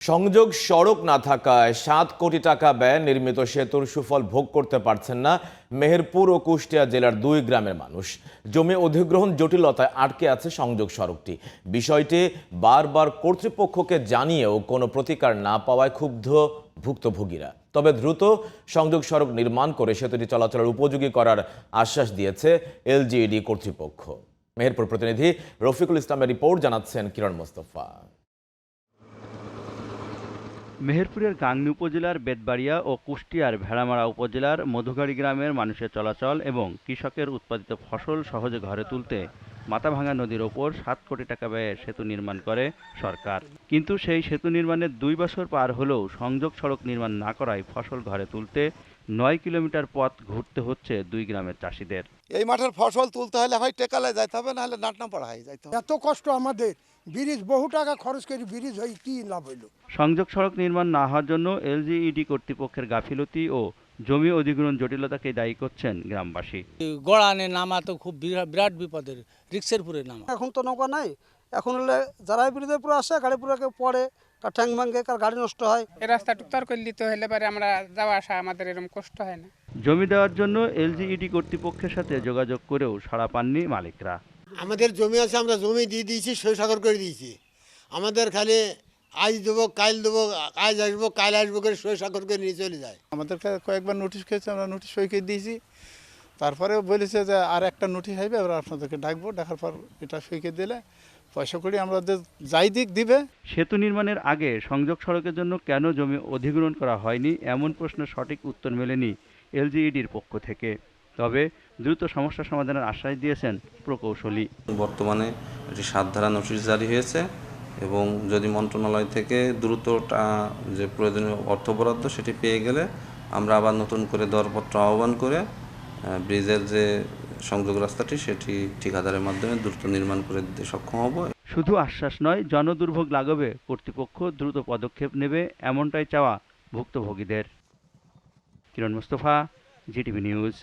সংযোগ সড়ক না থাকায় ৭ কোটি টাকা ব্যয়ে নির্মিত সেতুর সুফল ভোগ করতে পারছেন না মেহেরপুর ও কুষ্টিয়া জেলার ২ গ্রামের মানুষ। জমি অধিগ্রহণ জটিলতায় আটকে আছে সংযোগ সড়কটি। বিষয়টি বারবার কর্তৃপক্ষকে জানিয়েও কোনো প্রতিকার না পাওয়ায় ক্ষুব্ধ ভুক্তভোগীরা। তবে দ্রুত সংযোগ সড়ক নির্মাণ করে সেতুটি চলাচলের উপযোগী করার আশ্বাস দিয়েছে এলজিইডি কর্তৃপক্ষ। মেহেরপুর প্রতিনিধি রফিকুল ইসলামের রিপোর্ট, জানাচ্ছেন কিরণ মোস্তফা। মেহেরপুরের গাংনী উপজেলার বেতবাড়িয়া ও কুষ্টিয়ার ভেড়ামারা উপজেলার মধুগাড়ি গ্রামের মানুষের চলাচল এবং কৃষকের উৎপাদিত ফসল সহজে ঘরে তুলতে মাথাভাঙা নদীর ওপর ৭ কোটি টাকা ব্যয়ে সেতু নির্মাণ করে সরকার। কিন্তু সেই সেতু নির্মাণের ২ বছর পার হলেও সংযোগ সড়ক নির্মাণ না করায় ফসল ঘরে তুলতে ৯ কিলোমিটার পথ ঘুরতে হচ্ছে ২ গ্রামের চাষিদের। এই মাঠের ফসল তুলতে হলে হয় টেকালে যাইতে হবে, না হলে নাটনাপাড়া হয়ে যাইতে হবে। এত কষ্ট আমাদের, ব্রিজ বহু টাকা খরচ করে ব্রিজ হয়ে কি লাভ হইল? সংযোগ সড়ক নির্মাণ না হওয়ার জন্য এলজিইডি কর্তৃপক্ষের গাফিলতি ও জমি অধিগ্রহণ জটিলতাকে দায়ী করছেন গ্রামবাসী। গড়ানে নামা তো খুব বিরাট বিপদের, রিক্সের পুরে নামা। এখন তো নৌকা নাই, এখন হলে যারাই ব্রিজের পুরো আসে গাড়ি পুরো পড়ে, কার ট্যাঙ্ক ভাঙ্গে, কার গাড়ি নষ্ট হয়। এই রাস্তা টুকতার করে দিতে হলে পরে আমরা যাওয়া আসা আমাদের এরকম কষ্ট হয় না। জমি দেওয়ার জন্য এলজিইডি কর্তৃপক্ষের সাথে যোগাযোগ করেও সাড়া পাননি মালিকরা। আমাদের জমি আছে, আমরা জমি দিয়ে দিয়েছি, সই করে দিয়েছি। আমাদের খালি আজ দেবো, কাল দেবো, আজ আসবো, কাল আসবো করে সই করে নিয়ে চলে যায়। আমাদের কয়েকবার নোটিশ খেয়েছে, আমরা নোটিশ সই করে দিয়েছি। তারপরে বলেছে যে আর একটা নোটিশ আসবে, এবার আপনাদেরকে ডাকবো, ডাকার পর এটা সই করে দিলে পয়সা করি আমাদের যাই দিক দিবে। সেতু নির্মাণের আগে সংযোগ সড়কের জন্য কেন জমি অধিগ্রহণ করা হয়নি এমন প্রশ্নের সঠিক উত্তর মেলেনি এলজিইডির পক্ষ থেকে। তবে দ্রুত সমস্যা সমাধানের আশ্বাস দিয়েছেন প্রকৌশলী। বর্তমানে একটি ৭ ধারা নোটিশ জারি হয়েছে এবং যদি মন্ত্রণালয় থেকে দ্রুত যে প্রয়োজনীয় অর্থ বরাদ্দ সেটি পেয়ে গেলে আমরা আবার নতুন করে দরপত্র আহ্বান করে ব্রিজের যে সংযোগ রাস্তাটি সেটি ঠিকাদারের মাধ্যমে দ্রুত নির্মাণ করে দিতে সক্ষম হব। শুধু আশ্বাস নয়, জনদুর্ভোগ লাঘবে কর্তৃপক্ষ দ্রুত পদক্ষেপ নেবে এমনটাই চাওয়া ভুক্তভোগীদের। কিরণ মোস্তফা, জিটিভি নিউজ।